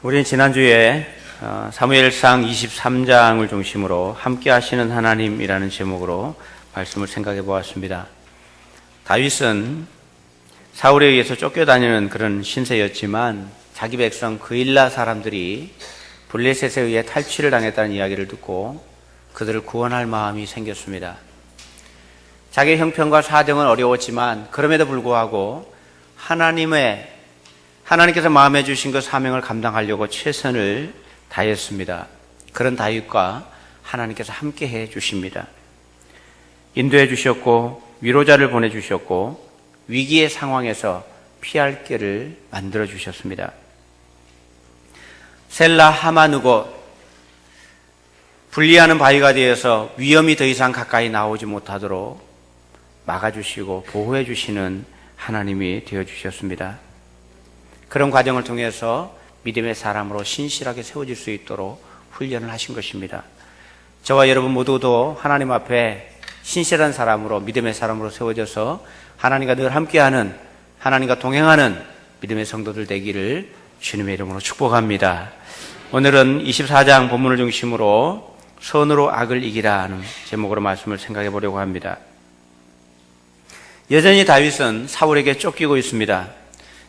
우리는 지난주에 사무엘상 23장을 중심으로 함께 하시는 하나님이라는 제목으로 말씀을 생각해 보았습니다. 다윗은 사울에 의해서 쫓겨다니는 그런 신세였지만 자기 백성 그일라 사람들이 블레셋에 의해 탈취를 당했다는 이야기를 듣고 그들을 구원할 마음이 생겼습니다. 자기의 형편과 사정은 어려웠지만 그럼에도 불구하고 하나님께서 마음에 주신 그 사명을 감당하려고 최선을 다했습니다. 그런 다윗과 하나님께서 함께 해 주십니다. 인도해 주셨고 위로자를 보내주셨고 위기의 상황에서 피할 길을 만들어 주셨습니다. 셀라 하마누고 분리하는 바위가 되어서 위험이 더 이상 가까이 나오지 못하도록 막아주시고 보호해 주시는 하나님이 되어주셨습니다. 그런 과정을 통해서 믿음의 사람으로 신실하게 세워질 수 있도록 훈련을 하신 것입니다. 저와 여러분 모두도 하나님 앞에 신실한 사람으로 믿음의 사람으로 세워져서 하나님과 늘 함께하는 하나님과 동행하는 믿음의 성도들 되기를 주님의 이름으로 축복합니다. 오늘은 24장 본문을 중심으로 선으로 악을 이기라 하는 제목으로 말씀을 생각해 보려고 합니다. 여전히 다윗은 사울에게 쫓기고 있습니다.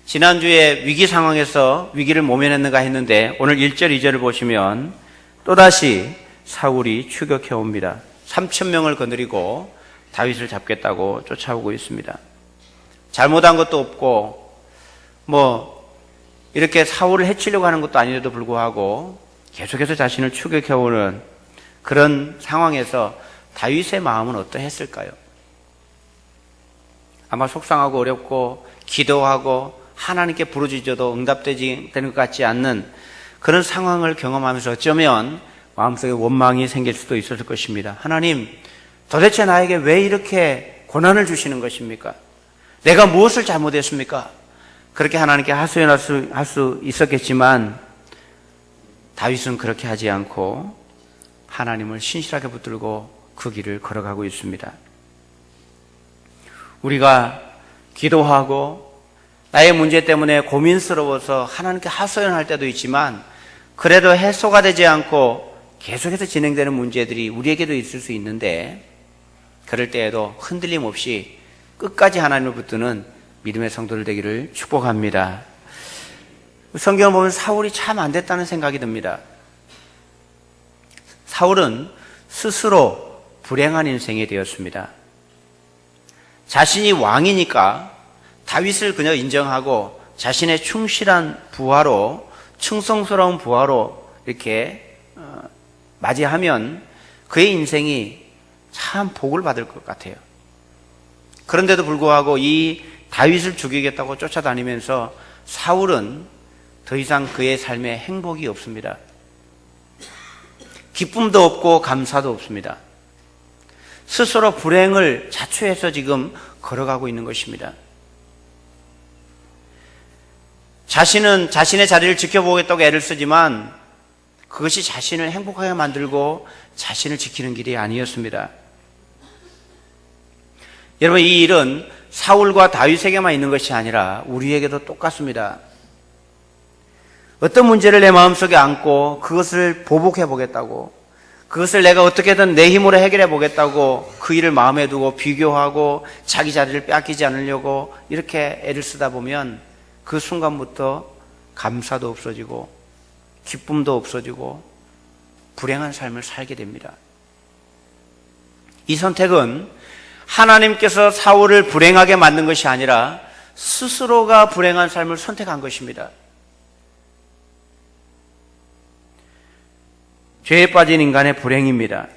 지난주에 위기 상황에서 위기를 모면했는가 했는데 오늘 1절, 2절을 보시면 또다시 사울이 추격해 옵니다. 3,000명을 거느리고 다윗을 잡겠다고 쫓아오고 있습니다. 잘못한 것도 없고 이렇게 사울을 해치려고 하는 것도 아닌데도 불구하고 계속해서 자신을 추격해 오는 그런 상황에서 다윗의 마음은 어떠했을까요? 아마 속상하고 어렵고 기도하고 하나님께 부르짖어도 응답되는 것 같지 않는 그런 상황을 경험하면서 어쩌면 마음속에 원망이 생길 수도 있었을 것입니다. 하나님, 도대체 나에게 왜 이렇게 고난을 주시는 것입니까? 내가 무엇을 잘못했습니까? 그렇게 하나님께 하소연할 수 있었겠지만 다윗은 그렇게 하지 않고 하나님을 신실하게 붙들고 그 길을 걸어가고 있습니다. 우리가 기도하고 나의 문제 때문에 고민스러워서 하나님께 하소연할 때도 있지만 그래도 해소가 되지 않고 계속해서 진행되는 문제들이 우리에게도 있을 수 있는데 그럴 때에도 흔들림 없이 끝까지 하나님을 붙드는 믿음의 성도들 되기를 축복합니다. 성경을 보면 사울이 참 안 됐다는 생각이 듭니다. 사울은 스스로 불행한 인생이 되었습니다. 자신이 왕이니까 다윗을 그냥 인정하고 자신의 충실한 부하로 충성스러운 부하로 이렇게 맞이하면 그의 인생이 참 복을 받을 것 같아요. 그런데도 불구하고 이 다윗을 죽이겠다고 쫓아다니면서 사울은 더 이상 그의 삶에 행복이 없습니다. 기쁨도 없고 감사도 없습니다. 스스로 불행을 자초해서 지금 걸어가고 있는 것입니다. 자신은 자신의 자리를 지켜보겠다고 애를 쓰지만 그것이 자신을 행복하게 만들고 자신을 지키는 길이 아니었습니다. 여러분, 이 일은 사울과 다윗에게만 있는 것이 아니라 우리에게도 똑같습니다. 어떤 문제를 내 마음속에 안고 그것을 보복해 보겠다고, 그것을 내가 어떻게든 내 힘으로 해결해 보겠다고 그 일을 마음에 두고 비교하고 자기 자리를 빼앗기지 않으려고 이렇게 애를 쓰다 보면 그 순간부터 감사도 없어지고 기쁨도 없어지고 불행한 삶을 살게 됩니다. 이 선택은 하나님께서 사울을 불행하게 만든 것이 아니라 스스로가 불행한 삶을 선택한 것입니다. 죄에 빠진 인간의 불행입니다.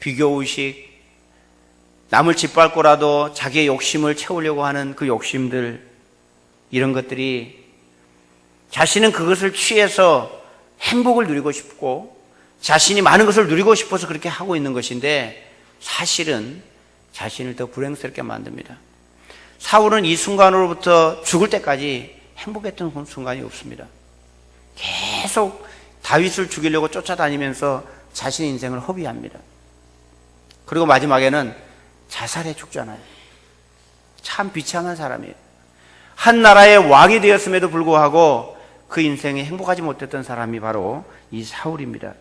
비교의식, 남을 짓밟고라도 자기의 욕심을 채우려고 하는 그 욕심들, 이런 것들이 자신은 그것을 취해서 행복을 누리고 싶고 자신이 많은 것을 누리고 싶어서 그렇게 하고 있는 것인데 사실은 자신을 더 불행스럽게 만듭니다. 사울은 이 순간으로부터 죽을 때까지 행복했던 순간이 없습니다. 계속 다윗을 죽이려고 쫓아다니면서 자신의 인생을 허비합니다. 그리고 마지막에는 자살해 죽잖아요. 참 비참한 사람이에요. 한 나라의 왕이 되었음에도 불구하고 그 인생에 행복하지 못했던 사람이 바로 이 사울입니다.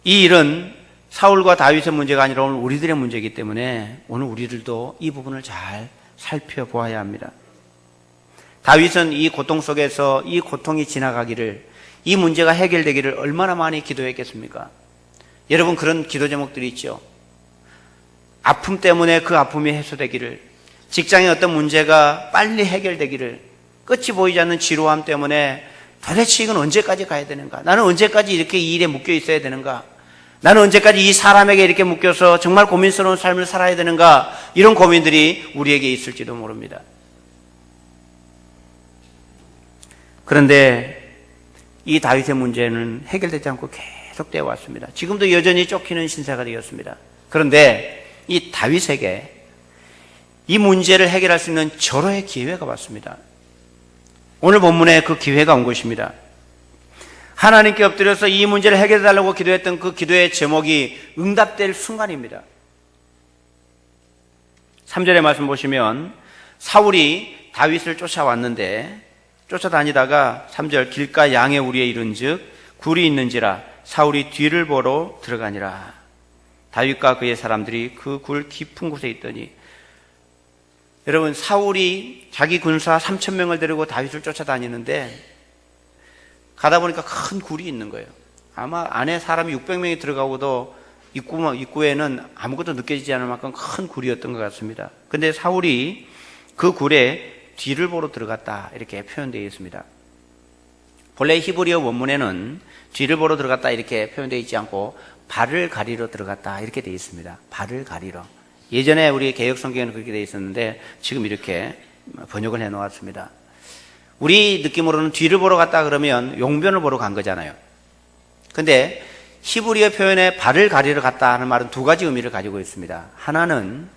이 일은 사울과 다윗의 문제가 아니라 오늘 우리들의 문제이기 때문에 오늘 우리들도 이 부분을 잘 살펴보아야 합니다. 다윗은 이 고통 속에서 이 고통이 지나가기를, 이 문제가 해결되기를 얼마나 많이 기도했겠습니까? 여러분, 그런 기도 제목들이 있죠. 아픔 때문에 그 아픔이 해소되기를, 직장의 어떤 문제가 빨리 해결되기를, 끝이 보이지 않는 지루함 때문에 도대체 이건 언제까지 가야 되는가? 나는 언제까지 이렇게 이 일에 묶여 있어야 되는가? 나는 언제까지 이 사람에게 이렇게 묶여서 정말 고민스러운 삶을 살아야 되는가? 이런 고민들이 우리에게 있을지도 모릅니다. 그런데 이 다윗의 문제는 해결되지 않고 계속되어 왔습니다. 지금도 여전히 쫓기는 신세가 되었습니다. 그런데 이 다윗에게 이 문제를 해결할 수 있는 절호의 기회가 왔습니다. 오늘 본문에 그 기회가 온 것입니다. 하나님께 엎드려서 이 문제를 해결해 달라고 기도했던 그 기도의 제목이 응답될 순간입니다. 3절의 말씀 보시면 사울이 다윗을 쫓아왔는데 쫓아다니다가 3절 길가 양의 우리에 이른즉 굴이 있는지라 사울이 뒤를 보러 들어가니라. 다윗과 그의 사람들이 그 굴 깊은 곳에 있더니, 여러분, 사울이 자기 군사 3,000명을 데리고 다윗을 쫓아다니는데 가다 보니까 큰 굴이 있는 거예요. 아마 안에 사람이 600명이 들어가고도 입구에는 아무것도 느껴지지 않을 만큼 큰 굴이었던 것 같습니다. 근데 사울이 그 굴에 뒤를 보러 들어갔다 이렇게 표현되어 있습니다. 본래 히브리어 원문에는 뒤를 보러 들어갔다 이렇게 표현되어 있지 않고 발을 가리러 들어갔다 이렇게 되어 있습니다. 발을 가리러. 예전에 우리 개역 성경에는 그렇게 되어 있었는데 지금 이렇게 번역을 해 놓았습니다. 우리 느낌으로는 뒤를 보러 갔다 그러면 용변을 보러 간 거잖아요. 근데 히브리어 표현에 발을 가리러 갔다 하는 말은 두 가지 의미를 가지고 있습니다. 하나는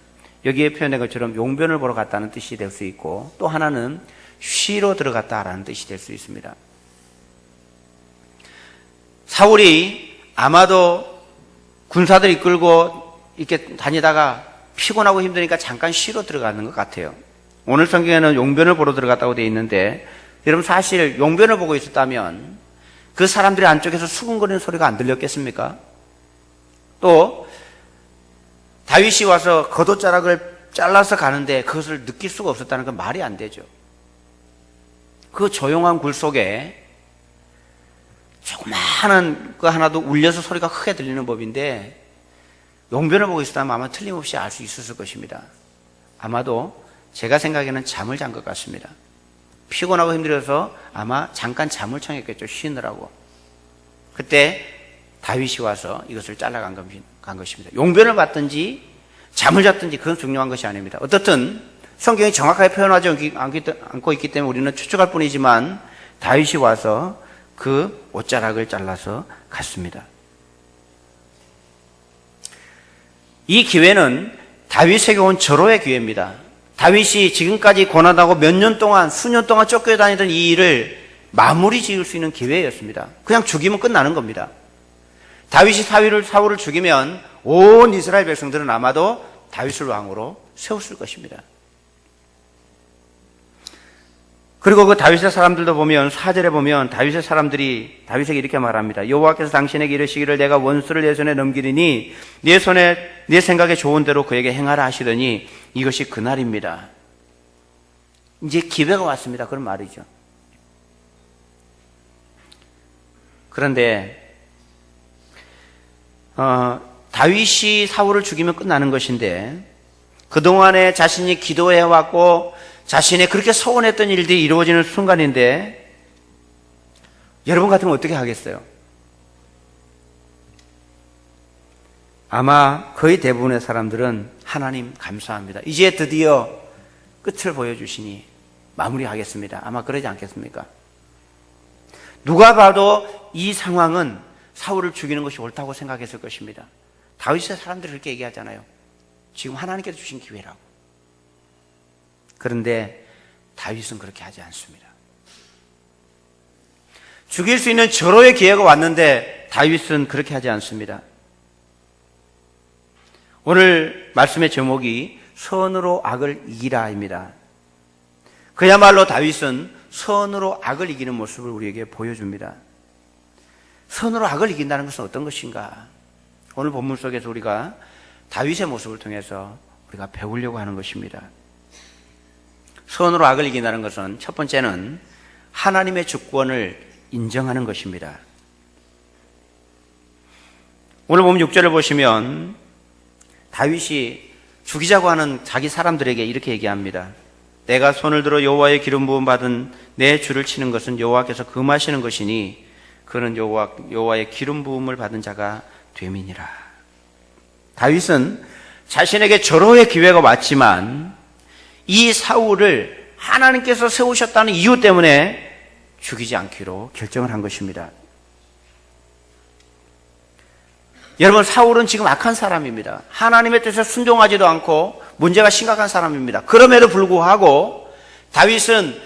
여기에 표현된 것처럼 용변을 보러 갔다는 뜻이 될 수 있고, 또 하나는 쉬러 들어갔다라는 뜻이 될 수 있습니다. 사울이 아마도 군사들 이끌고 이렇게 다니다가 피곤하고 힘드니까 잠깐 쉬러 들어가는 것 같아요. 오늘 성경에는 용변을 보러 들어갔다고 되어 있는데, 여러분, 사실 용변을 보고 있었다면 그 사람들이 안쪽에서 수군거리는 소리가 안 들렸겠습니까? 또 다윗이 와서 겉옷자락을 잘라서 가는데 그것을 느낄 수가 없었다는 건 말이 안 되죠. 그 조용한 굴 속에 조그마한 거 하나도 울려서 소리가 크게 들리는 법인데, 용변을 보고 있었다면 아마 틀림없이 알 수 있었을 것입니다. 아마도 제가 생각에는 잠을 잔 것 같습니다. 피곤하고 힘들어서 아마 잠깐 잠을 청했겠죠. 쉬느라고. 그때 다윗이 와서 이것을 잘라간 것입니다. 용변을 봤든지 잠을 잤든지 그건 중요한 것이 아닙니다. 어떻든 성경이 정확하게 표현하지 않고 있기 때문에 우리는 추측할 뿐이지만 다윗이 와서 그 옷자락을 잘라서 갔습니다. 이 기회는 다윗에게 온 절호의 기회입니다. 다윗이 지금까지 고난하고 몇 년 동안, 수년 동안 쫓겨다니던 이 일을 마무리 지을 수 있는 기회였습니다. 그냥 죽이면 끝나는 겁니다. 다윗이 사울을 죽이면 온 이스라엘 백성들은 아마도 다윗을 왕으로 세웠을 것입니다. 그리고 그 다윗의 사람들도 보면 4절에 보면 다윗의 사람들이 다윗에게 이렇게 말합니다. 여호와께서 당신에게 이르시기를 내가 원수를 내 손에 넘기리니 네 생각에 좋은 대로 그에게 행하라 하시더니 이것이 그날입니다. 이제 기회가 왔습니다. 그런 말이죠. 그런데 다윗이 사울을 죽이면 끝나는 것인데, 그동안에 자신이 기도해왔고 자신이 그렇게 서원했던 일들이 이루어지는 순간인데, 여러분 같으면 어떻게 하겠어요? 아마 거의 대부분의 사람들은 하나님 감사합니다, 이제 드디어 끝을 보여주시니 마무리하겠습니다, 아마 그러지 않겠습니까? 누가 봐도 이 상황은 사울을 죽이는 것이 옳다고 생각했을 것입니다. 다윗의 사람들이 그렇게 얘기하잖아요. 지금 하나님께서 주신 기회라고. 그런데 다윗은 그렇게 하지 않습니다. 죽일 수 있는 절호의 기회가 왔는데 다윗은 그렇게 하지 않습니다. 오늘 말씀의 제목이 선으로 악을 이기라입니다. 그야말로 다윗은 선으로 악을 이기는 모습을 우리에게 보여줍니다. 선으로 악을 이긴다는 것은 어떤 것인가? 오늘 본문 속에서 우리가 다윗의 모습을 통해서 우리가 배우려고 하는 것입니다. 선으로 악을 이긴다는 것은 첫 번째는 하나님의 주권을 인정하는 것입니다. 오늘 보면 6절을 보시면 다윗이 죽이자고 하는 자기 사람들에게 이렇게 얘기합니다. 내가 손을 들어 여호와의 기름 부음 받은 내 주를 치는 것은 여호와께서 금하시는 것이니 그는 여호와의 기름 부음을 받은 자가 됨이니라. 다윗은 자신에게 절호의 기회가 왔지만 이 사울을 하나님께서 세우셨다는 이유 때문에 죽이지 않기로 결정을 한 것입니다. 여러분, 사울은 지금 악한 사람입니다. 하나님의 뜻에 순종하지도 않고 문제가 심각한 사람입니다. 그럼에도 불구하고 다윗은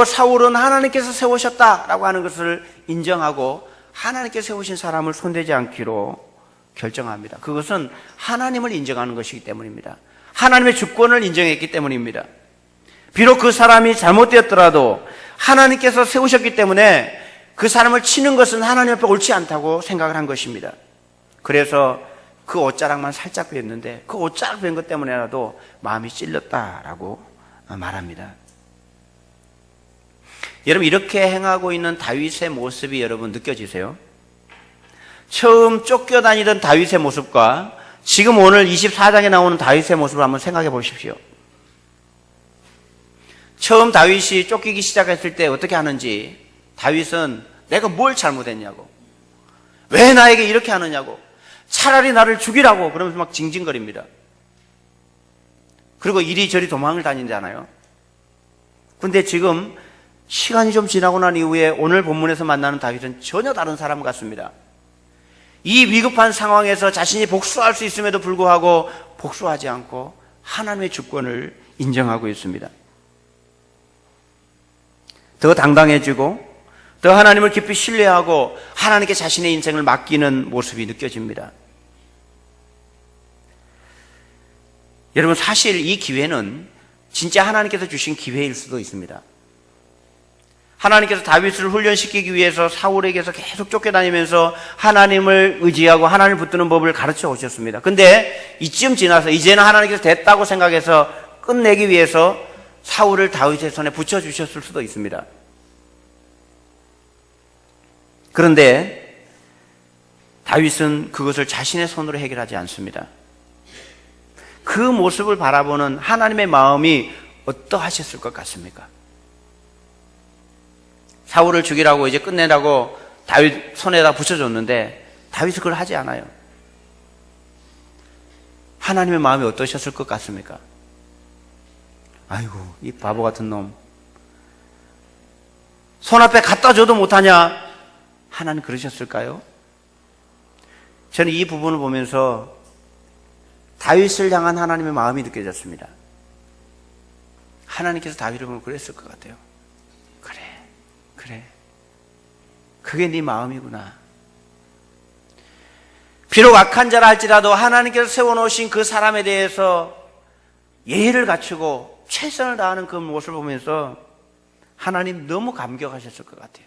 사울은 하나님께서 세우셨다라고 하는 것을 인정하고 하나님께서 세우신 사람을 손대지 않기로 결정합니다. 그것은 하나님을 인정하는 것이기 때문입니다. 하나님의 주권을 인정했기 때문입니다. 비록 그 사람이 잘못되었더라도 하나님께서 세우셨기 때문에 그 사람을 치는 것은 하나님 앞에 옳지 않다고 생각을 한 것입니다. 그래서 그 옷자락만 살짝 뵀는데 그 옷자락 뵌 것 때문에라도 마음이 찔렸다라고 말합니다. 여러분, 이렇게 행하고 있는 다윗의 모습이 여러분 느껴지세요? 처음 쫓겨다니던 다윗의 모습과 지금 오늘 24장에 나오는 다윗의 모습을 한번 생각해 보십시오. 처음 다윗이 쫓기기 시작했을 때 어떻게 하는지, 다윗은 내가 뭘 잘못했냐고, 왜 나에게 이렇게 하느냐고, 차라리 나를 죽이라고 그러면서 막 징징거립니다. 그리고 이리저리 도망을 다니잖아요. 근데 지금 시간이 좀 지나고 난 이후에 오늘 본문에서 만나는 다윗은 전혀 다른 사람 같습니다. 이 위급한 상황에서 자신이 복수할 수 있음에도 불구하고 복수하지 않고 하나님의 주권을 인정하고 있습니다. 더 당당해지고 더 하나님을 깊이 신뢰하고 하나님께 자신의 인생을 맡기는 모습이 느껴집니다. 여러분, 사실 이 기회는 진짜 하나님께서 주신 기회일 수도 있습니다. 하나님께서 다윗을 훈련시키기 위해서 사울에게서 계속 쫓겨다니면서 하나님을 의지하고 하나님을 붙드는 법을 가르쳐 오셨습니다. 근데 이쯤 지나서 이제는 하나님께서 됐다고 생각해서 끝내기 위해서 사울을 다윗의 손에 붙여주셨을 수도 있습니다. 그런데 다윗은 그것을 자신의 손으로 해결하지 않습니다. 그 모습을 바라보는 하나님의 마음이 어떠하셨을 것 같습니까? 사울을 죽이라고 이제 끝내라고 다윗 손에다 붙여줬는데 다윗은 그걸 하지 않아요. 하나님의 마음이 어떠셨을 것 같습니까? 아이고, 이 바보 같은 놈. 손 앞에 갖다 줘도 못하냐? 하나님 그러셨을까요? 저는 이 부분을 보면서 다윗을 향한 하나님의 마음이 느껴졌습니다. 하나님께서 다윗을 보면 그랬을 것 같아요. 그래. 그게 네 마음이구나. 비록 악한 자라 할지라도 하나님께서 세워놓으신 그 사람에 대해서 예의를 갖추고 최선을 다하는 그 모습을 보면서 하나님 너무 감격하셨을 것 같아요.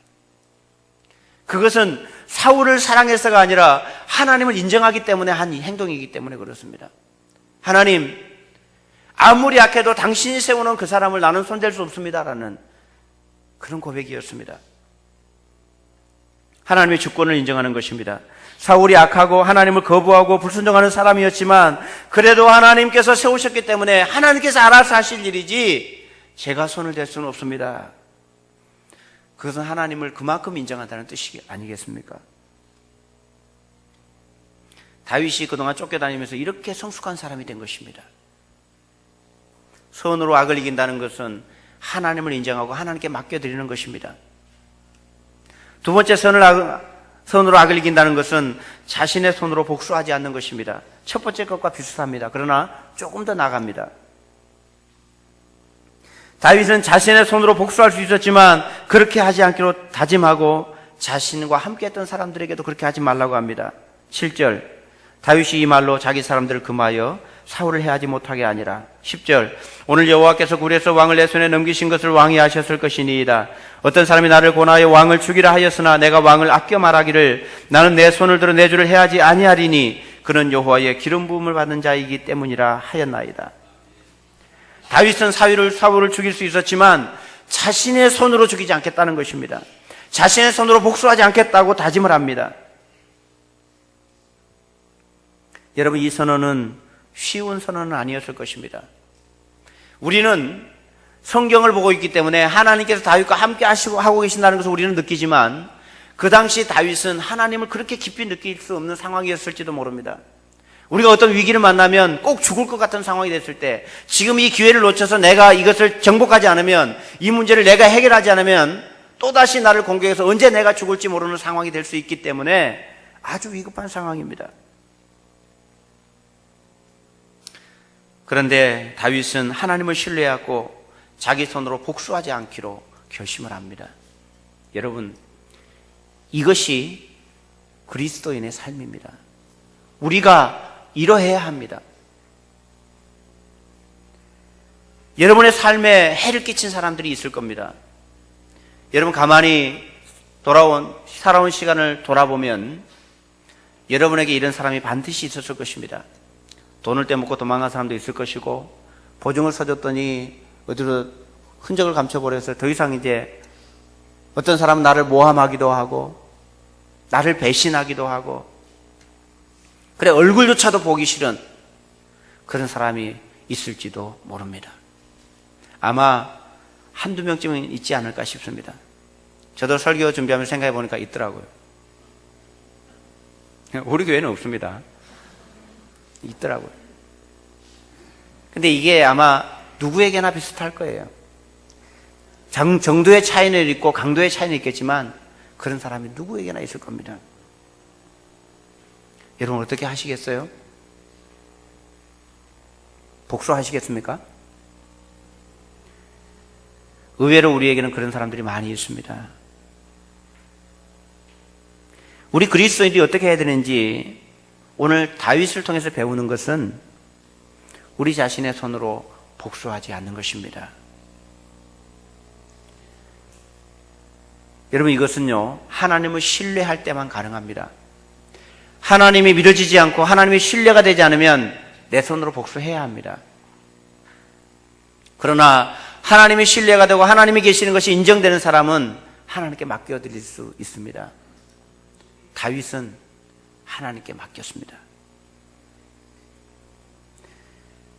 그것은 사울을 사랑해서가 아니라 하나님을 인정하기 때문에 한 행동이기 때문에 그렇습니다. 하나님, 아무리 약해도 당신이 세워놓은 그 사람을 나는 손댈 수 없습니다라는 그런 고백이었습니다. 하나님의 주권을 인정하는 것입니다. 사울이 악하고 하나님을 거부하고 불순종하는 사람이었지만 그래도 하나님께서 세우셨기 때문에 하나님께서 알아서 하실 일이지 제가 손을 댈 수는 없습니다. 그것은 하나님을 그만큼 인정한다는 뜻이 아니겠습니까? 다윗이 그동안 쫓겨다니면서 이렇게 성숙한 사람이 된 것입니다. 선으로 악을 이긴다는 것은 하나님을 인정하고 하나님께 맡겨드리는 것입니다. 두 번째, 선으로 악을 이긴다는 것은 자신의 손으로 복수하지 않는 것입니다. 첫 번째 것과 비슷합니다. 그러나 조금 더 나아갑니다. 다윗은 자신의 손으로 복수할 수 있었지만 그렇게 하지 않기로 다짐하고 자신과 함께했던 사람들에게도 그렇게 하지 말라고 합니다. 7절, 다윗이 이 말로 자기 사람들을 금하여 사울을 해하지 못하게 하니라. 10절 오늘 여호와께서 굴에서 왕을 내 손에 넘기신 것을 왕이 하셨을 것이니이다. 어떤 사람이 나를 권하여 왕을 죽이라 하였으나 내가 왕을 아껴 말하기를 나는 내 손을 들어 내 주를 해하지 아니하리니 그는 여호와의 기름 부음을 받는 자이기 때문이라 하였나이다. 다윗은 사울을 죽일 수 있었지만 자신의 손으로 죽이지 않겠다는 것입니다. 자신의 손으로 복수하지 않겠다고 다짐을 합니다. 여러분, 이 선언은 쉬운 선언은 아니었을 것입니다. 우리는 성경을 보고 있기 때문에 하나님께서 다윗과 함께 하고 계신다는 것을 우리는 느끼지만 그 당시 다윗은 하나님을 그렇게 깊이 느낄 수 없는 상황이었을지도 모릅니다. 우리가 어떤 위기를 만나면 꼭 죽을 것 같은 상황이 됐을 때 지금 이 기회를 놓쳐서 내가 이것을 정복하지 않으면 이 문제를 내가 해결하지 않으면 또다시 나를 공격해서 언제 내가 죽을지 모르는 상황이 될 수 있기 때문에 아주 위급한 상황입니다. 그런데 다윗은 하나님을 신뢰하고 자기 손으로 복수하지 않기로 결심을 합니다. 여러분, 이것이 그리스도인의 삶입니다. 우리가 이러해야 합니다. 여러분의 삶에 해를 끼친 사람들이 있을 겁니다. 여러분 가만히 살아온 시간을 돌아보면 여러분에게 이런 사람이 반드시 있었을 것입니다. 돈을 떼먹고 도망간 사람도 있을 것이고 보증을 서줬더니 어디로 흔적을 감춰버려서 더 이상 이제 어떤 사람은 나를 모함하기도 하고 나를 배신하기도 하고 그래 얼굴조차도 보기 싫은 그런 사람이 있을지도 모릅니다. 아마 한두 명쯤은 있지 않을까 싶습니다. 저도 설교 준비하면서 생각해 보니까 있더라고요. 우리 교회는 없습니다. 있더라고요. 근데 이게 아마 누구에게나 비슷할 거예요. 정도의 차이는 있고 강도의 차이는 있겠지만 그런 사람이 누구에게나 있을 겁니다. 여러분 어떻게 하시겠어요? 복수하시겠습니까? 의외로 우리에게는 그런 사람들이 많이 있습니다. 우리 그리스도인들이 어떻게 해야 되는지 오늘 다윗을 통해서 배우는 것은 우리 자신의 손으로 복수하지 않는 것입니다. 여러분 이것은요 하나님을 신뢰할 때만 가능합니다. 하나님이 믿어지지 않고 하나님이 신뢰가 되지 않으면 내 손으로 복수해야 합니다. 그러나 하나님이 신뢰가 되고 하나님이 계시는 것이 인정되는 사람은 하나님께 맡겨드릴 수 있습니다. 다윗은 하나님께 맡겼습니다.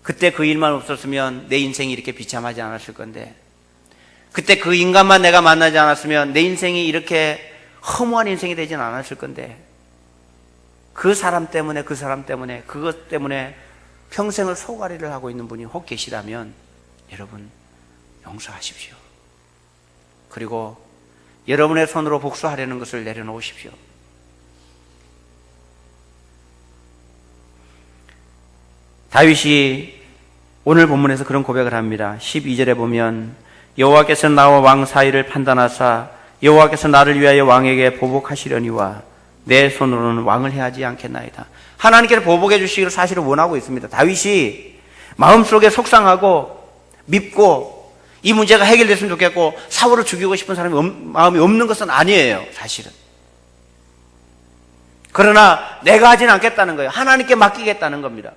그때 그 일만 없었으면 내 인생이 이렇게 비참하지 않았을 건데 그때 그 인간만 내가 만나지 않았으면 내 인생이 이렇게 허무한 인생이 되진 않았을 건데 그 사람 때문에 그것 때문에 평생을 소가리를 하고 있는 분이 혹 계시다면 여러분 용서하십시오. 그리고 여러분의 손으로 복수하려는 것을 내려놓으십시오. 다윗이 오늘 본문에서 그런 고백을 합니다. 12절에 보면 여호와께서 나와 왕 사이를 판단하사 여호와께서 나를 위하여 왕에게 보복하시려니와 내 손으로는 왕을 해하지 않겠나이다. 하나님께서 보복해 주시기를 사실은 원하고 있습니다. 다윗이 마음속에 속상하고 밉고 이 문제가 해결됐으면 좋겠고 사울을 죽이고 싶은 사람이 마음이 없는 것은 아니에요. 사실은. 그러나 내가 하지는 않겠다는 거예요. 하나님께 맡기겠다는 겁니다.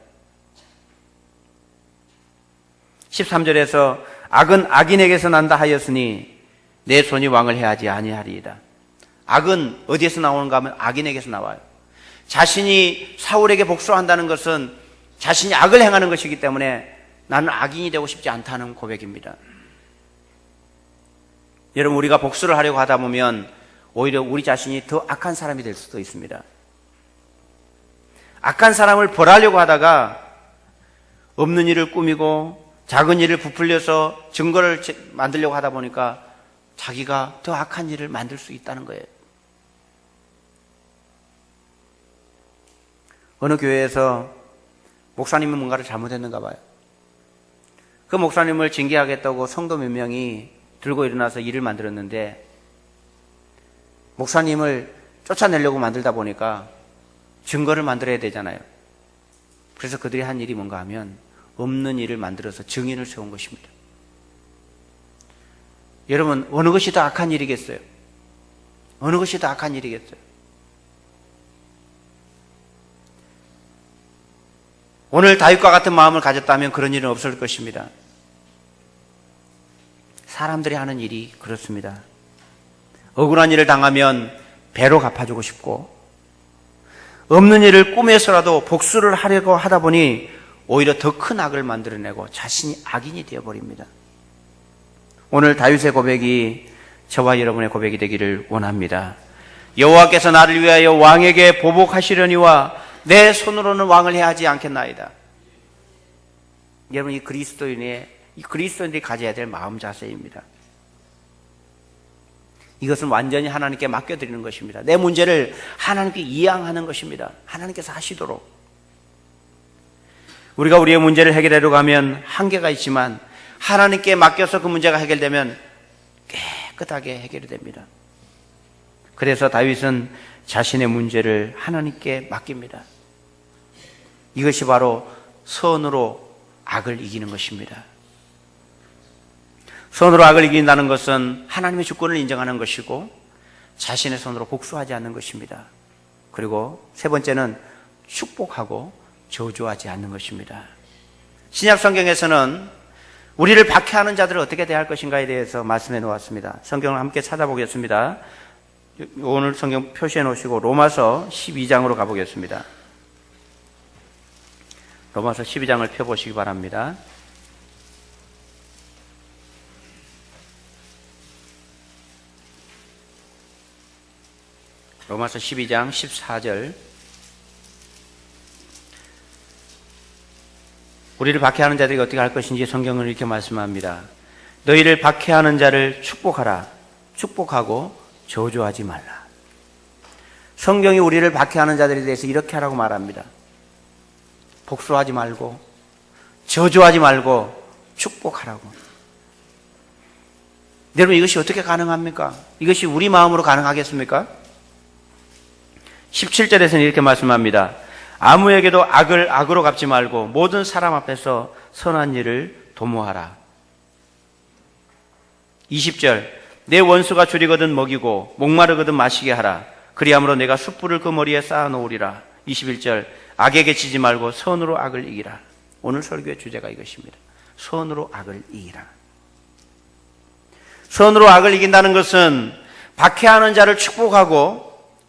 13절에서 악은 악인에게서 난다 하였으니 내 손이 왕을 해하지 아니하리이다. 악은 어디에서 나오는가 하면 악인에게서 나와요. 자신이 사울에게 복수한다는 것은 자신이 악을 행하는 것이기 때문에 나는 악인이 되고 싶지 않다는 고백입니다. 여러분 우리가 복수를 하려고 하다 보면 오히려 우리 자신이 더 악한 사람이 될 수도 있습니다. 악한 사람을 벌하려고 하다가 없는 일을 꾸미고 작은 일을 부풀려서 증거를 만들려고 하다 보니까 자기가 더 악한 일을 만들 수 있다는 거예요. 어느 교회에서 목사님이 뭔가를 잘못했는가 봐요. 그 목사님을 징계하겠다고 성도 몇 명이 들고 일어나서 일을 만들었는데 목사님을 쫓아내려고 만들다 보니까 증거를 만들어야 되잖아요. 그래서 그들이 한 일이 뭔가 하면 없는 일을 만들어서 증인을 세운 것입니다. 여러분, 어느 것이 더 악한 일이겠어요? 어느 것이 더 악한 일이겠어요? 오늘 다윗과 같은 마음을 가졌다면 그런 일은 없을 것입니다. 사람들이 하는 일이 그렇습니다. 억울한 일을 당하면 배로 갚아주고 싶고, 없는 일을 꿈에서라도 복수를 하려고 하다 보니 오히려 더 큰 악을 만들어내고 자신이 악인이 되어버립니다. 오늘 다윗의 고백이 저와 여러분의 고백이 되기를 원합니다. 여호와께서 나를 위하여 왕에게 보복하시려니와 내 손으로는 왕을 해야 하지 않겠나이다. 여러분, 이 그리스도인들이 가져야 될 마음 자세입니다. 이것은 완전히 하나님께 맡겨드리는 것입니다. 내 문제를 하나님께 이양하는 것입니다. 하나님께서 하시도록. 우리가 우리의 문제를 해결하려고 하면 한계가 있지만 하나님께 맡겨서 그 문제가 해결되면 깨끗하게 해결이 됩니다. 그래서 다윗은 자신의 문제를 하나님께 맡깁니다. 이것이 바로 선으로 악을 이기는 것입니다. 선으로 악을 이긴다는 것은 하나님의 주권을 인정하는 것이고 자신의 손으로 복수하지 않는 것입니다. 그리고 세 번째는 축복하고 저주하지 않는 것입니다. 신약 성경에서는 우리를 박해하는 자들을 어떻게 대할 것인가에 대해서 말씀해 놓았습니다. 성경을 함께 찾아보겠습니다. 오늘 성경 표시해 놓으시고 로마서 12장으로 가보겠습니다. 로마서 12장을 펴보시기 바랍니다. 로마서 12장 14절. 우리를 박해하는 자들이 어떻게 할 것인지 성경은 이렇게 말씀합니다. 너희를 박해하는 자를 축복하라. 축복하고 저주하지 말라. 성경이 우리를 박해하는 자들에 대해서 이렇게 하라고 말합니다. 복수하지 말고 저주하지 말고 축복하라고. 여러분, 이것이 어떻게 가능합니까? 이것이 우리 마음으로 가능하겠습니까? 17절에서는 이렇게 말씀합니다. 아무에게도 악을 악으로 갚지 말고 모든 사람 앞에서 선한 일을 도모하라. 20절, 내 원수가 줄이거든 먹이고 목마르거든 마시게 하라. 그리함으로 내가 숯불을 그 머리에 쌓아 놓으리라. 21절, 악에게 지지 말고 선으로 악을 이기라. 오늘 설교의 주제가 이것입니다. 선으로 악을 이기라. 선으로 악을 이긴다는 것은 박해하는 자를 축복하고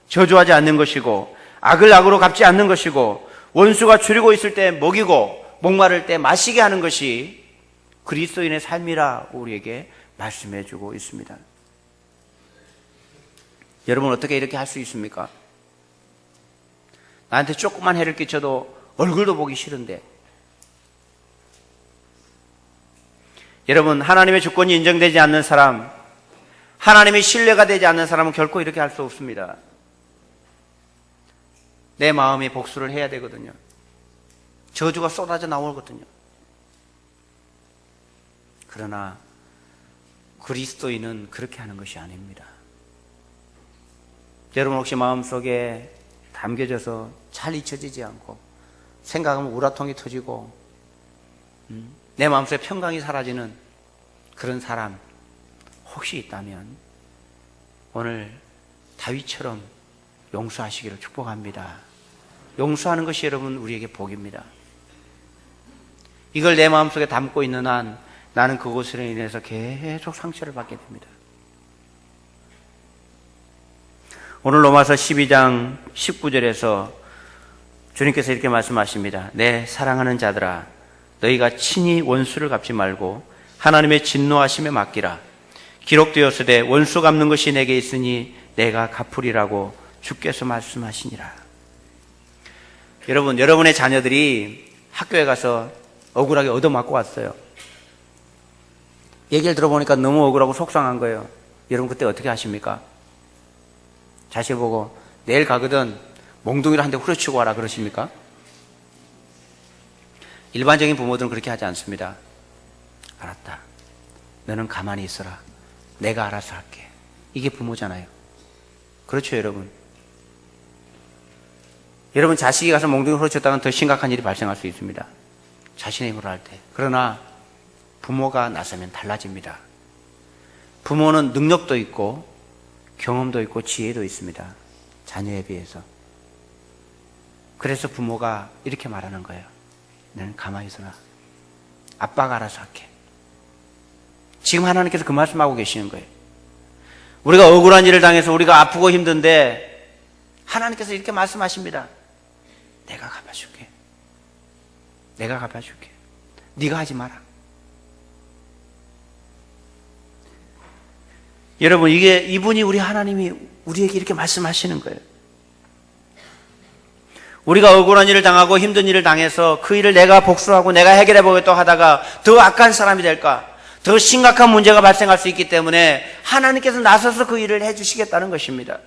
저주하지 않는 것이고, 악을 악으로 갚지 않는 것이고, 원수가 줄이고 있을 때 먹이고 목마를 때 마시게 하는 것이 그리스도인의 삶이라 우리에게 말씀해 주고 있습니다. 여러분, 어떻게 이렇게 할 수 있습니까? 나한테 조그만 해를 끼쳐도 얼굴도 보기 싫은데. 여러분, 하나님의 주권이 인정되지 않는 사람, 하나님의 신뢰가 되지 않는 사람은 결코 이렇게 할 수 없습니다. 내 마음이 복수를 해야 되거든요. 저주가 쏟아져 나오거든요. 그러나 그리스도인은 그렇게 하는 것이 아닙니다. 여러분, 혹시 마음속에 담겨져서 잘 잊혀지지 않고 생각하면 우라통이 터지고 내 마음속에 평강이 사라지는 그런 사람 혹시 있다면 오늘 다윗처럼 용서하시기를 축복합니다. 용서하는 것이 여러분 우리에게 복입니다. 이걸 내 마음속에 담고 있는 한 나는 그것으로 인해서 계속 상처를 받게 됩니다. 오늘 로마서 12장 19절에서 주님께서 이렇게 말씀하십니다. 내 사랑하는 자들아, 너희가 친히 원수를 갚지 말고 하나님의 진노하심에 맡기라. 기록되었으되 원수 갚는 것이 내게 있으니 내가 갚으리라고 주께서 말씀하시니라. 여러분, 여러분의 자녀들이 학교에 가서 억울하게 얻어맞고 왔어요. 얘기를 들어보니까 너무 억울하고 속상한 거예요. 여러분, 그때 어떻게 하십니까? 자식 보고 내일 가거든 몽둥이를 한 대 후려치고 와라 그러십니까? 일반적인 부모들은 그렇게 하지 않습니다. 알았다. 너는 가만히 있어라. 내가 알아서 할게. 이게 부모잖아요. 그렇죠, 여러분? 여러분 자식이 가서 몽둥이 후려쳤다면 더 심각한 일이 발생할 수 있습니다. 자신의 힘으로 할 때. 그러나 부모가 나서면 달라집니다. 부모는 능력도 있고 경험도 있고 지혜도 있습니다. 자녀에 비해서. 그래서 부모가 이렇게 말하는 거예요. 너는 가만히 있어라. 아빠가 알아서 할게. 지금 하나님께서 그 말씀하고 계시는 거예요. 우리가 억울한 일을 당해서 우리가 아프고 힘든데 하나님께서 이렇게 말씀하십니다. 내가 갚아줄게. 내가 갚아줄게. 네가 하지 마라. 여러분, 이분이 우리 하나님이 우리에게 이렇게 말씀하시는 거예요. 우리가 억울한 일을 당하고 힘든 일을 당해서 그 일을 내가 복수하고 내가 해결해 보겠다고 하다가 더 악한 사람이 될까? 더 심각한 문제가 발생할 수 있기 때문에 하나님께서 나서서 그 일을 해주시겠다는 것입니다.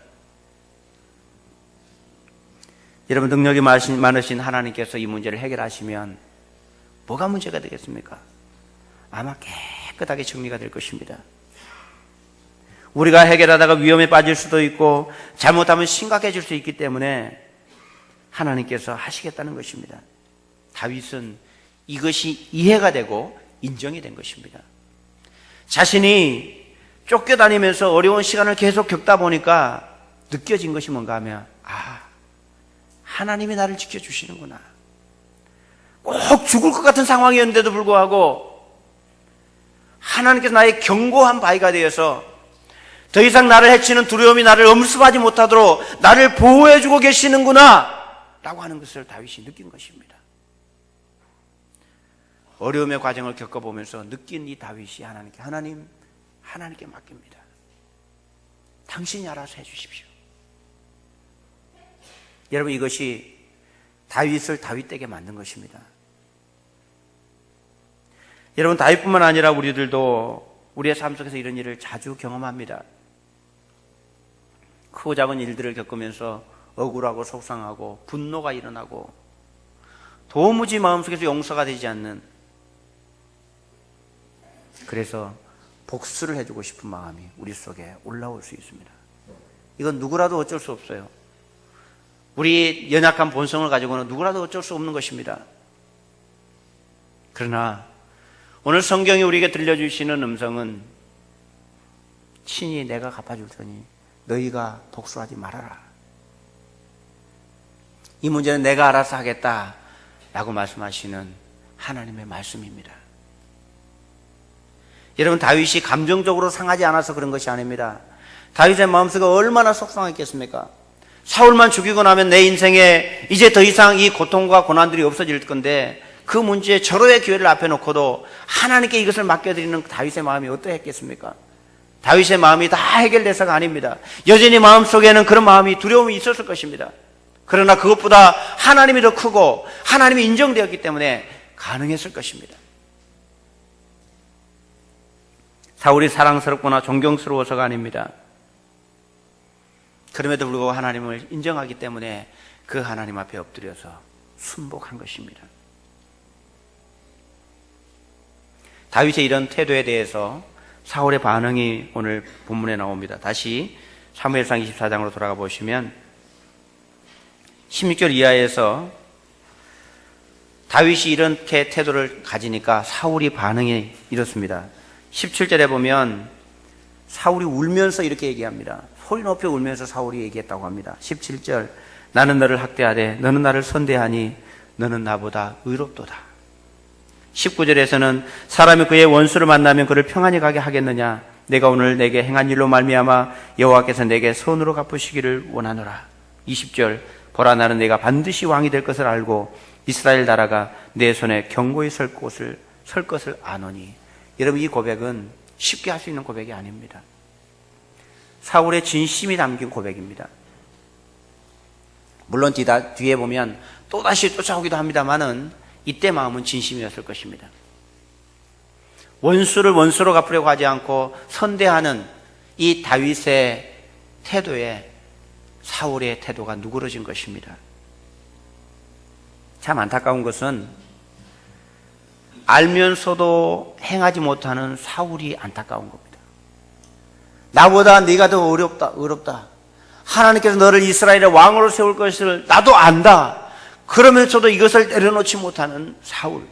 여러분, 능력이 많으신 하나님께서 이 문제를 해결하시면 뭐가 문제가 되겠습니까? 아마 깨끗하게 정리가 될 것입니다. 우리가 해결하다가 위험에 빠질 수도 있고 잘못하면 심각해질 수 있기 때문에 하나님께서 하시겠다는 것입니다. 다윗은 이것이 이해가 되고 인정이 된 것입니다. 자신이 쫓겨다니면서 어려운 시간을 계속 겪다 보니까 느껴진 것이 뭔가 하면 하나님이 나를 지켜주시는구나. 꼭 죽을 것 같은 상황이었는데도 불구하고 하나님께서 나의 견고한 바위가 되어서 더 이상 나를 해치는 두려움이 나를 엄습하지 못하도록 나를 보호해주고 계시는구나 라고 하는 것을 다윗이 느낀 것입니다. 어려움의 과정을 겪어보면서 느낀 이 다윗이 하나님께 맡깁니다. 당신이 알아서 해주십시오. 여러분, 이것이 다윗을 다윗되게 만든 것입니다. 여러분, 다윗뿐만 아니라 우리들도 우리의 삶 속에서 이런 일을 자주 경험합니다. 크고 작은 일들을 겪으면서 억울하고 속상하고 분노가 일어나고 도무지 마음속에서 용서가 되지 않는, 그래서 복수를 해주고 싶은 마음이 우리 속에 올라올 수 있습니다. 이건 누구라도 어쩔 수 없어요. 우리 연약한 본성을 가지고는 누구라도 어쩔 수 없는 것입니다. 그러나 오늘 성경이 우리에게 들려주시는 음성은 친히 내가 갚아줄 테니 너희가 복수하지 말아라. 이 문제는 내가 알아서 하겠다라고 말씀하시는 하나님의 말씀입니다. 여러분, 다윗이 감정적으로 상하지 않아서 그런 것이 아닙니다. 다윗의 마음속에 얼마나 속상했겠습니까? 사울만 죽이고 나면 내 인생에 이제 더 이상 이 고통과 고난들이 없어질 건데 그 문제에 절호의 기회를 앞에 놓고도 하나님께 이것을 맡겨드리는 다윗의 마음이 어떠했겠습니까? 다윗의 마음이 다 해결돼서가 아닙니다. 여전히 마음속에는 그런 마음이, 두려움이 있었을 것입니다. 그러나 그것보다 하나님이 더 크고 하나님이 인정되었기 때문에 가능했을 것입니다. 사울이 사랑스럽거나 존경스러워서가 아닙니다. 그럼에도 불구하고 하나님을 인정하기 때문에 그 하나님 앞에 엎드려서 순복한 것입니다. 다윗의 이런 태도에 대해서 사울의 반응이 오늘 본문에 나옵니다. 다시 사무엘상 24장으로 돌아가 보시면 16절 이하에서 다윗이 이렇게 태도를 가지니까 사울이 반응이 이렇습니다. 17절에 보면 사울이 울면서 이렇게 얘기합니다. 소리 높여 울면서 사울이 얘기했다고 합니다. 17절, 나는 너를 학대하되 너는 나를 선대하니 너는 나보다 의롭도다. 19절에서는 사람이 그의 원수를 만나면 그를 평안히 가게 하겠느냐? 내가 오늘 내게 행한 일로 말미암아 여호와께서 내게 선으로 갚으시기를 원하노라. 20절, 보라 나는 내가 반드시 왕이 될 것을 알고 이스라엘 나라가 내 손에 견고히 설 것을 아노니. 여러분, 이 고백은 쉽게 할 수 있는 고백이 아닙니다. 사울의 진심이 담긴 고백입니다. 물론 뒤에 보면 또다시 쫓아오기도 합니다만은 이때 마음은 진심이었을 것입니다. 원수를 원수로 갚으려고 하지 않고 선대하는 이 다윗의 태도에 사울의 태도가 누그러진 것입니다. 참 안타까운 것은 알면서도 행하지 못하는 사울이 안타까운 겁니다. 나보다 네가 더 어렵다. 하나님께서 너를 이스라엘의 왕으로 세울 것을 나도 안다. 그러면서도 이것을 내려놓지 못하는 사울.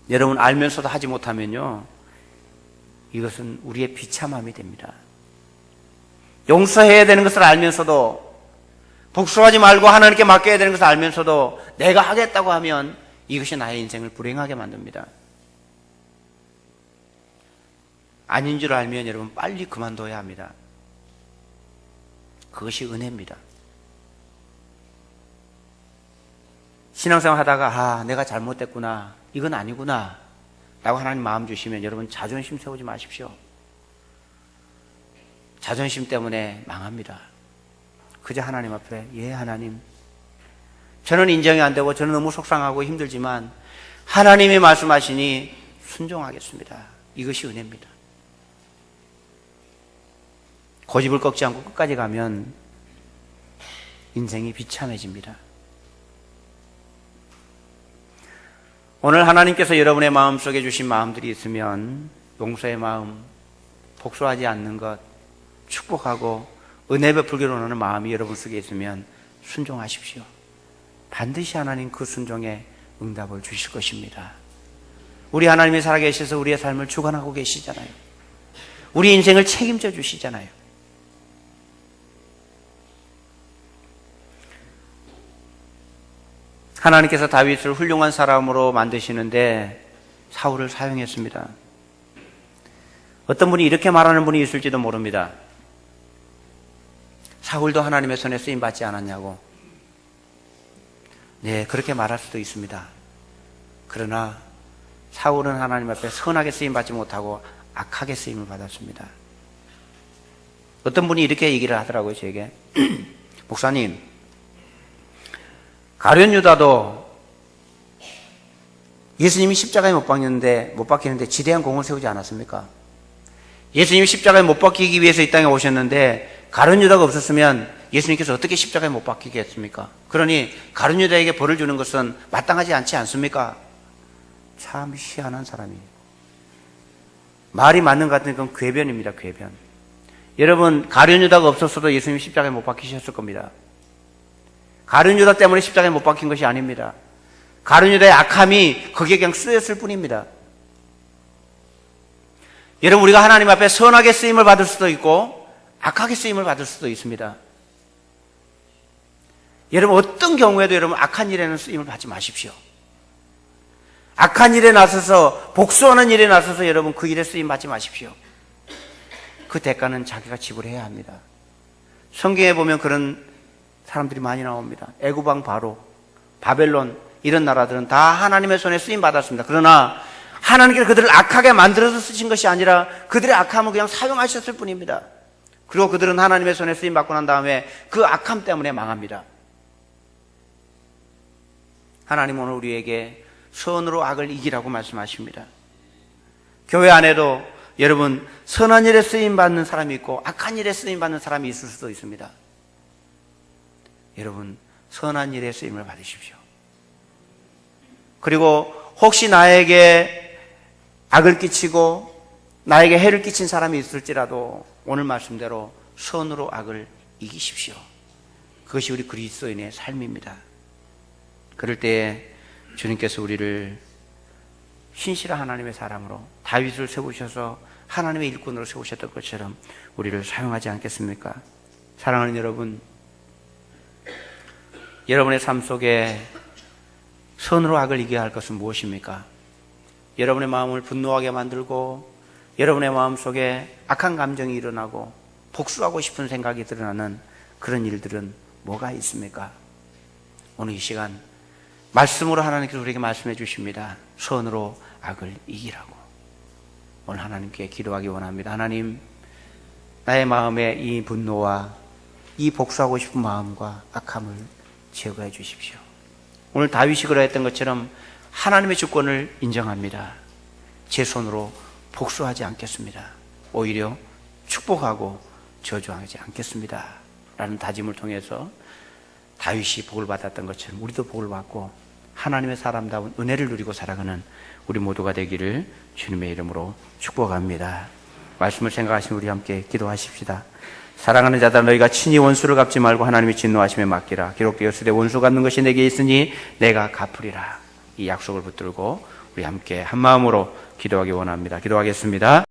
여러분, 알면서도 하지 못하면요, 이것은 우리의 비참함이 됩니다. 용서해야 되는 것을 알면서도, 복수하지 말고 하나님께 맡겨야 되는 것을 알면서도 내가 하겠다고 하면 이것이 나의 인생을 불행하게 만듭니다. 아닌 줄 알면 여러분 빨리 그만둬야 합니다. 그것이 은혜입니다. 신앙생활 하다가 내가 잘못됐구나, 이건 아니구나 라고 하나님 마음 주시면 여러분 자존심 세우지 마십시오. 자존심 때문에 망합니다. 그저 하나님 앞에, 예 하나님, 저는 인정이 안 되고 저는 너무 속상하고 힘들지만 하나님이 말씀하시니 순종하겠습니다. 이것이 은혜입니다. 고집을 꺾지 않고 끝까지 가면 인생이 비참해집니다. 오늘 하나님께서 여러분의 마음속에 주신 마음들이 있으면 용서의 마음, 복수하지 않는 것, 축복하고 은혜 베풀기로 하는 마음이 여러분 속에 있으면 순종하십시오. 반드시 하나님 그 순종에 응답을 주실 것입니다. 우리 하나님이 살아계셔서 우리의 삶을 주관하고 계시잖아요. 우리 인생을 책임져 주시잖아요. 하나님께서 다윗을 훌륭한 사람으로 만드시는데 사울을 사용했습니다. 어떤 분이 이렇게 말하는 분이 있을지도 모릅니다. 사울도 하나님의 손에 쓰임 받지 않았냐고. 네, 그렇게 말할 수도 있습니다. 그러나 사울은 하나님 앞에 선하게 쓰임 받지 못하고 악하게 쓰임을 받았습니다. 어떤 분이 이렇게 얘기를 하더라고요, 저에게. 목사님, 가룟 유다도 예수님이 십자가에 못 박히는데 지대한 공을 세우지 않았습니까? 예수님이 십자가에 못 박히기 위해서 이 땅에 오셨는데 가룟 유다가 없었으면 예수님께서 어떻게 십자가에 못 박히겠습니까? 그러니 가룟 유다에게 벌을 주는 것은 마땅하지 않지 않습니까? 참 희한한 사람이에요. 말이 맞는 것 같은 건 궤변입니다. 궤변. 여러분, 가룟 유다가 없었어도 예수님이 십자가에 못 박히셨을 겁니다. 가룟 유다 때문에 십자가에 못 박힌 것이 아닙니다. 가룟 유다의 악함이 거기에 그냥 쓰였을 뿐입니다. 여러분, 우리가 하나님 앞에 선하게 쓰임을 받을 수도 있고 악하게 쓰임을 받을 수도 있습니다. 여러분, 어떤 경우에도 여러분 악한 일에는 쓰임을 받지 마십시오. 악한 일에 나서서, 복수하는 일에 나서서 여러분 그 일에 쓰임 받지 마십시오. 그 대가는 자기가 지불해야 합니다. 성경에 보면 그런 사람들이 많이 나옵니다. 애굽 왕 바로, 바벨론, 이런 나라들은 다 하나님의 손에 쓰임 받았습니다. 그러나 하나님께서 그들을 악하게 만들어서 쓰신 것이 아니라 그들의 악함을 그냥 사용하셨을 뿐입니다. 그리고 그들은 하나님의 손에 쓰임 받고 난 다음에 그 악함 때문에 망합니다. 하나님은 오늘 우리에게 선으로 악을 이기라고 말씀하십니다. 교회 안에도 여러분 선한 일에 쓰임 받는 사람이 있고 악한 일에 쓰임 받는 사람이 있을 수도 있습니다. 여러분, 선한 일에 쓰임을 받으십시오. 그리고 혹시 나에게 악을 끼치고 나에게 해를 끼친 사람이 있을지라도 오늘 말씀대로 선으로 악을 이기십시오. 그것이 우리 그리스도인의 삶입니다. 그럴 때에 주님께서 우리를 신실한 하나님의 사람으로 다윗을 세우셔서 하나님의 일꾼으로 세우셨던 것처럼 우리를 사용하지 않겠습니까? 사랑하는 여러분, 여러분의 삶 속에 선으로 악을 이겨야 할 것은 무엇입니까? 여러분의 마음을 분노하게 만들고 여러분의 마음 속에 악한 감정이 일어나고 복수하고 싶은 생각이 드러나는 그런 일들은 뭐가 있습니까? 오늘 이 시간 말씀으로 하나님께서 우리에게 말씀해 주십니다. 선으로 악을 이기라고. 오늘 하나님께 기도하기 원합니다. 하나님, 나의 마음에 이 분노와 이 복수하고 싶은 마음과 악함을 제거해 주십시오. 오늘 다윗이 그러했던 것처럼 하나님의 주권을 인정합니다. 제 손으로 복수하지 않겠습니다. 오히려 축복하고 저주하지 않겠습니다. 라는 다짐을 통해서 다윗이 복을 받았던 것처럼 우리도 복을 받고 하나님의 사람다운 은혜를 누리고 살아가는 우리 모두가 되기를 주님의 이름으로 축복합니다. 말씀을 생각하시면 우리 함께 기도하십시다. 사랑하는 자들아, 너희가 친히 원수를 갚지 말고 하나님이 진노하심에 맡기라. 기록되었으되 원수 갚는 것이 내게 있으니 내가 갚으리라. 이 약속을 붙들고 우리 함께 한 마음으로 기도하기 원합니다. 기도하겠습니다.